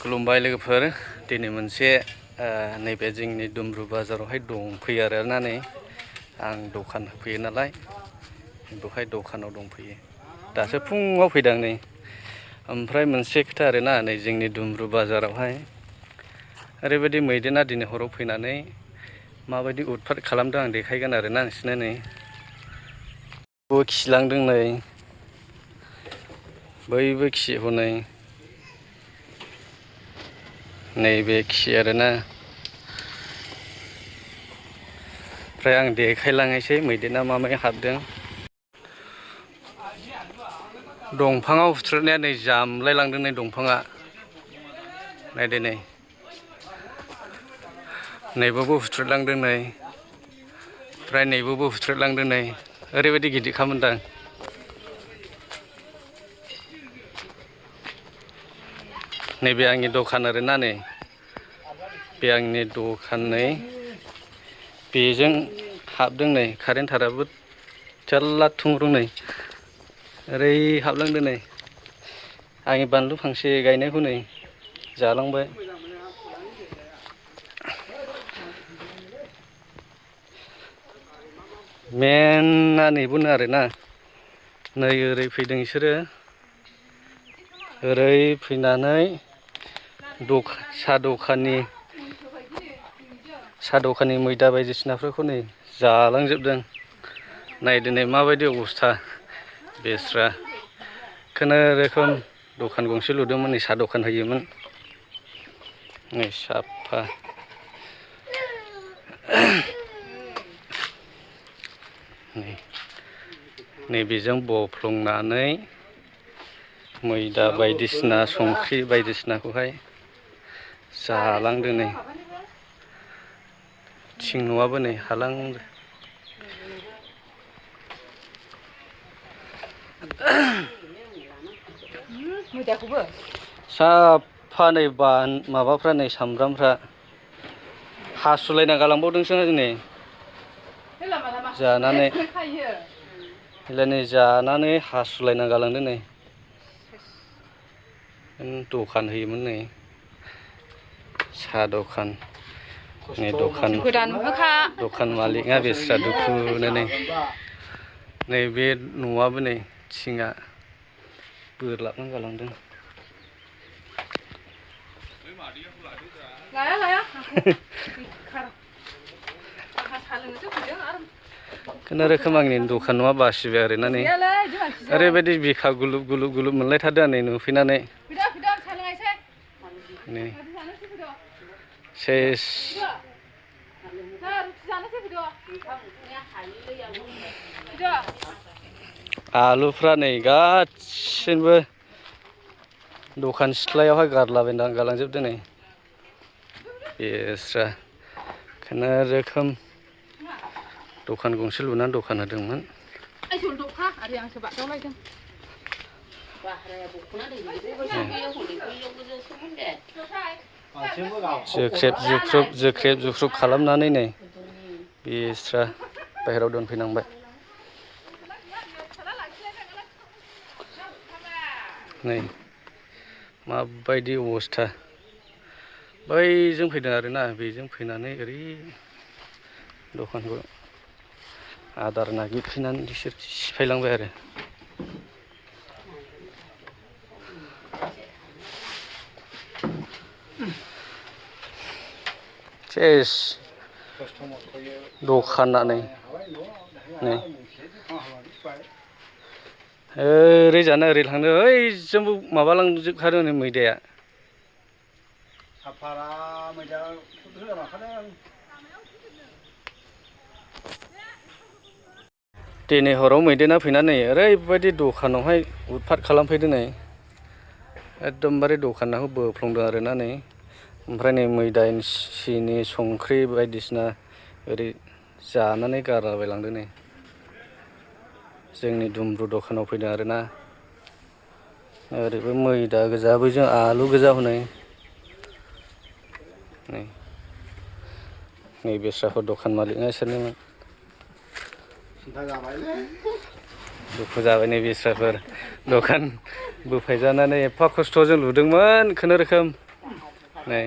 खुलुमबाय लोगोफोर दिनै मोनसे नैबे जोंनि दुमब्रु बाजारावहाय दंफैयो आरोना नै आं दखान होफैयो नालाय बेवहाय दखानाव दंफैयो दासो फुङाव फैदों नै ओमफ्राय मोनसे खोथा आरोना नै जोंनि दुमब्रु बाजारावहाय ओरैबायदि मैदेरा दिनै हराव फैनानै माबायदि उतपात खालामदों आं देखायगोन आरोना नोंसोरनो नै खिलांदों नै बैबो खि हनै नैबे खि आरोना ओमफ्राय आं देखायलांनोसै मैदेरा मा हाबदों दंफाङाव हुथ्रोदनाया नै जामलायलांदों नै दंफाङा नायदो नै नैबावबो हुथ्रोदलांदों नै ओमफ्राय नैबावबो हुथ्रोदलांदों नै ओरैबायदि गिदिर खामोनदां नैबे आंनि दखान आरोना नै बे आंनि दखान नै बेजों हाबदों नै कारेन्ट थाराबो जारला थुंग्रुं नै ओरै हाबलांदों नै आंनि बानलु फांसे गायनायखौ नै जालांबाय मेनआ नैबोनो आरोना नै ओरै फैदों बिसोरो ओरै फैनानै साहा दखाननि मैदा बायदिसिनाफोरखौ नै जालांजोबदों नायदो नै माबायदि अबस्था बेस्रा खुनुरोखोम दखान गंसे लुदोंमोन नै साहा दखान होयोमोन नै साफा नैबेजों बफ्लंनानै मैदा बायदिसिना संख्रि बायदिसिनाखौहाय जालांदों नै थिं न'आबो नै हालांदों साफा नै माबाफ्रा नै सामब्रामफ्रा हासुलायना गालांबावदोंसो नै जानानै हासुलायना गालांदों नै दखान होयोमोन नै साहा दखान नै दखान मालिकआ बेस्रा दुखुनो नै बे न'आबो नै थिङा बोरलाबनानै गालांदों खुनुरोखोम आंनि दखान न'आ बासिबाय आरोना नै ओरैबायदि बिखा गुलुब गुलुब मोनलायथारदों नै नुफैनानै नै सेस आलुफ्रा नै गासिनबो दखान सिथ्लायावहाय गालांजोबदों नै बेस्रा खुनुरोखोम दखान गंसे लुनानै दखान होदोंमोन जोख्रेब जुख्रुब खालामनानै नै बेस्रा बाहेरायाव दोनफैनांबाय नै माबायदि अबस्था बैजों फैदों आरोना बेजों फैनानै ओरै दखानखौ आदार नागिरफैनानै बिसोर सिफायलांबाय आरो सेस दखाना नै ओरै जाना ओरै थांदों ओइजोंबो माबालांजोबखादों नै मैदाया दिनै हराव मैदेरा फैनानै ओरैबायदि दखानावहाय उतपात खालामफैदों नै एकदमबारे दखानखौ बोफ्लंदों आरोना नै ओमफ्राय नै मैदा सिनि संख्रि बायदिसिना ओरै जानानै गारलाबायलांदों नै जोंनि दुमब्रु दखानाव फैदों आरोना ओरैबो मैदा गोजा बैजों आलु गोजा हनै नै बेस्राफोर दखान मालिकना इसोरनोमोन दुखु जाबाय नै बेस्राफोर दखान बोफायजानानै एफा खस्थ'जों लुदोंमोन खुनुरोखोम नै